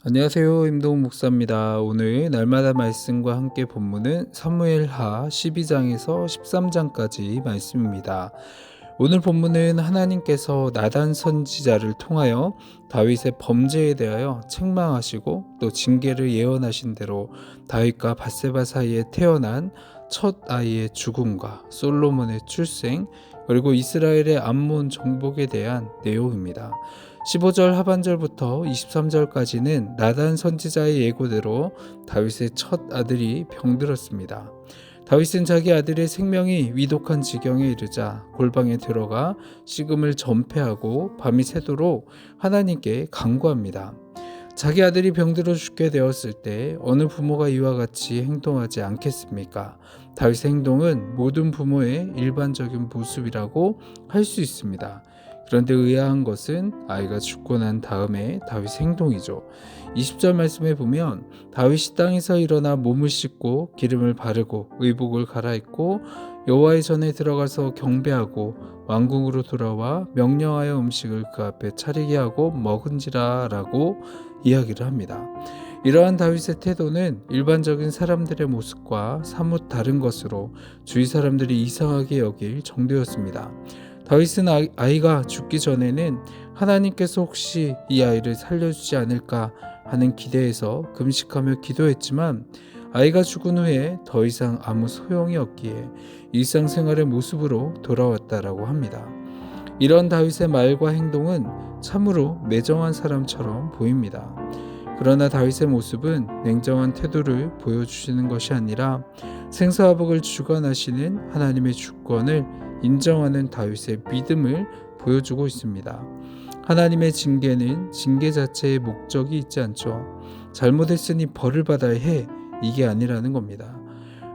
안녕하세요. 임동훈 목사입니다. 오늘 날마다 말씀과 함께 본문은 사무엘하 12장에서 13장까지 말씀입니다. 오늘 본문은 하나님께서 나단 선지자를 통하여 다윗의 범죄에 대하여 책망하시고 또 징계를 예언하신 대로 다윗과 밧세바 사이에 태어난 첫 아이의 죽음과 솔로몬의 출생 그리고 이스라엘의 암몬 정복에 대한 내용입니다. 15절 하반절부터 23절까지는 나단 선지자의 예고대로 다윗의 첫 아들이 병들었습니다. 다윗은 자기 아들의 생명이 위독한 지경에 이르자 골방에 들어가 식음을 전폐하고 밤이 새도록 하나님께 간구합니다. 자기 아들이 병들어 죽게 되었을 때 어느 부모가 이와 같이 행동하지 않겠습니까? 다윗의 행동은 모든 부모의 일반적인 모습이라고 할 수 있습니다. 그런데 의아한 것은 아이가 죽고 난 다음에 다윗의 행동이죠. 20절 말씀에 보면 다윗이 땅에서 일어나 몸을 씻고 기름을 바르고 의복을 갈아입고 여호와의 전에 들어가서 경배하고 왕궁으로 돌아와 명령하여 음식을 그 앞에 차리게 하고 먹은지라 라고 이야기를 합니다. 이러한 다윗의 태도는 일반적인 사람들의 모습과 사뭇 다른 것으로 주위 사람들이 이상하게 여길 정도였습니다. 다윗은 아이가 죽기 전에는 하나님께서 혹시 이 아이를 살려주지 않을까 하는 기대에서 금식하며 기도했지만 아이가 죽은 후에 더 이상 아무 소용이 없기에 일상생활의 모습으로 돌아왔다라고 합니다. 이런 다윗의 말과 행동은 참으로 매정한 사람처럼 보입니다. 그러나 다윗의 모습은 냉정한 태도를 보여주시는 것이 아니라 생사화복을 주관하시는 하나님의 주권을 인정하는 다윗의 믿음을 보여주고 있습니다. 하나님의 징계는 징계 자체의 목적이 있지 않죠. 잘못했으니 벌을 받아야 해, 이게 아니라는 겁니다.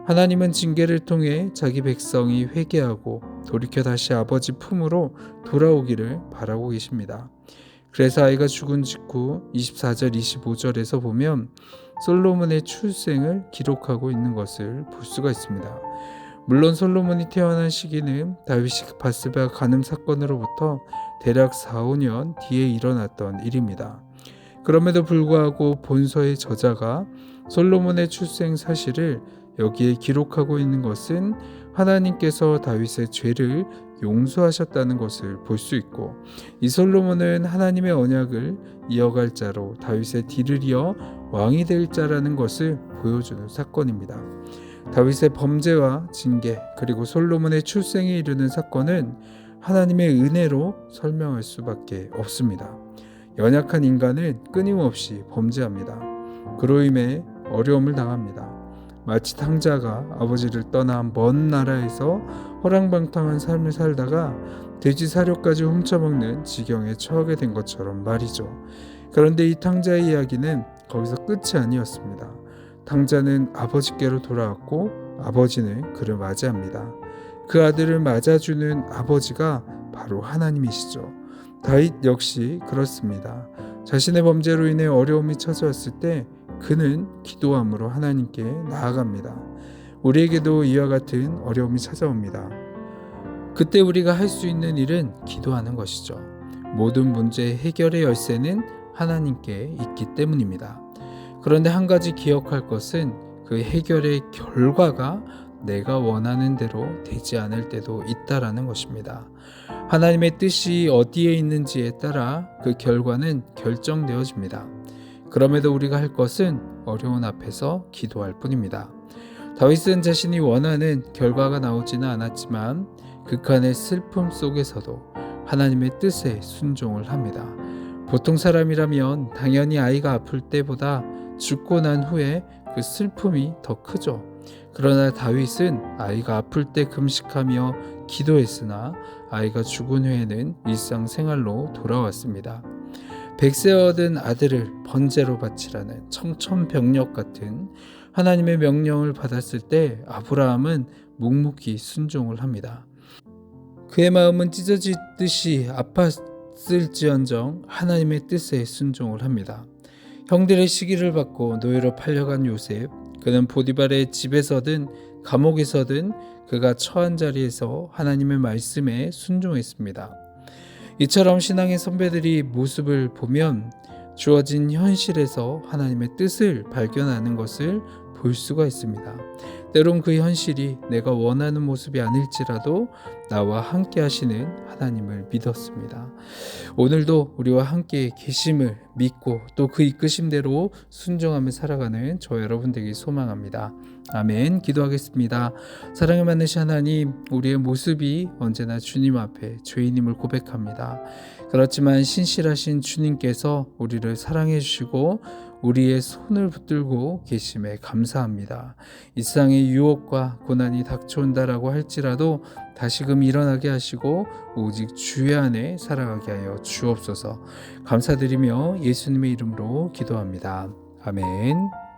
하나님은 징계를 통해 자기 백성이 회개하고 돌이켜 다시 아버지 품으로 돌아오기를 바라고 계십니다. 그래서 아이가 죽은 직후 24절 25절에서 보면 솔로몬의 출생을 기록하고 있는 것을 볼 수가 있습니다. 물론 솔로몬이 태어난 시기는 다윗이 밧세바 간음 사건으로부터 대략 4, 5년 뒤에 일어났던 일입니다. 그럼에도 불구하고 본서의 저자가 솔로몬의 출생 사실을 여기에 기록하고 있는 것은 하나님께서 다윗의 죄를 용서하셨다는 것을 볼 수 있고 이 솔로몬은 하나님의 언약을 이어갈 자로 다윗의 뒤를 이어 왕이 될 자라는 것을 보여주는 사건입니다. 다윗의 범죄와 징계 그리고 솔로몬의 출생에 이르는 사건은 하나님의 은혜로 설명할 수밖에 없습니다. 연약한 인간은 끊임없이 범죄합니다. 그로 인해 어려움을 당합니다. 마치 탕자가 아버지를 떠나 먼 나라에서 허랑방탕한 삶을 살다가 돼지 사료까지 훔쳐먹는 지경에 처하게 된 것처럼 말이죠. 그런데 이 탕자의 이야기는 거기서 끝이 아니었습니다. 탕자는 아버지께로 돌아왔고 아버지는 그를 맞이합니다. 그 아들을 맞아주는 아버지가 바로 하나님이시죠. 다윗 역시 그렇습니다. 자신의 범죄로 인해 어려움이 찾아왔을 때 그는 기도함으로 하나님께 나아갑니다. 우리에게도 이와 같은 어려움이 찾아옵니다. 그때 우리가 할 수 있는 일은 기도하는 것이죠. 모든 문제의 해결의 열쇠는 하나님께 있기 때문입니다. 그런데 한 가지 기억할 것은 그 해결의 결과가 내가 원하는 대로 되지 않을 때도 있다라는 것입니다. 하나님의 뜻이 어디에 있는지에 따라 그 결과는 결정되어집니다. 그럼에도 우리가 할 것은 어려운 앞에서 기도할 뿐입니다. 다윗은 자신이 원하는 결과가 나오지는 않았지만 극한의 슬픔 속에서도 하나님의 뜻에 순종을 합니다. 보통 사람이라면 당연히 아이가 아플 때보다 죽고 난 후에 그 슬픔이 더 크죠. 그러나 다윗은 아이가 아플 때 금식하며 기도했으나 아이가 죽은 후에는 일상생활로 돌아왔습니다. 백세 얻은 아들을 번제로 바치라는 청천벽력 같은 하나님의 명령을 받았을 때 아브라함은 묵묵히 순종을 합니다. 그의 마음은 찢어지듯이 아팠을지언정 하나님의 뜻에 순종을 합니다. 형들의 시기를 받고 노예로 팔려간 요셉, 그는 보디발의 집에서든 감옥에서든 그가 처한 자리에서 하나님의 말씀에 순종했습니다. 이처럼 신앙의 선배들이 모습을 보면 주어진 현실에서 하나님의 뜻을 발견하는 것을 볼 수가 있습니다. 때론 그 현실이 내가 원하는 모습이 아닐지라도 나와 함께 하시는 하나님을 믿었습니다. 오늘도 우리와 함께 계심을 믿고 또 그 이끄심대로 순종하며 살아가는 저 여러분 되길 소망합니다. 아멘. 기도하겠습니다. 사랑을 많으신 하나님, 우리의 모습이 언제나 주님 앞에 죄인임을 고백합니다. 그렇지만 신실하신 주님께서 우리를 사랑해 주시고 우리의 손을 붙들고 계심에 감사합니다. 이 세상의 유혹과 고난이 닥쳐온다라고 할지라도 다시금 일어나게 하시고 오직 주의 안에 살아가게 하여 주옵소서. 감사드리며 예수님의 이름으로 기도합니다. 아멘.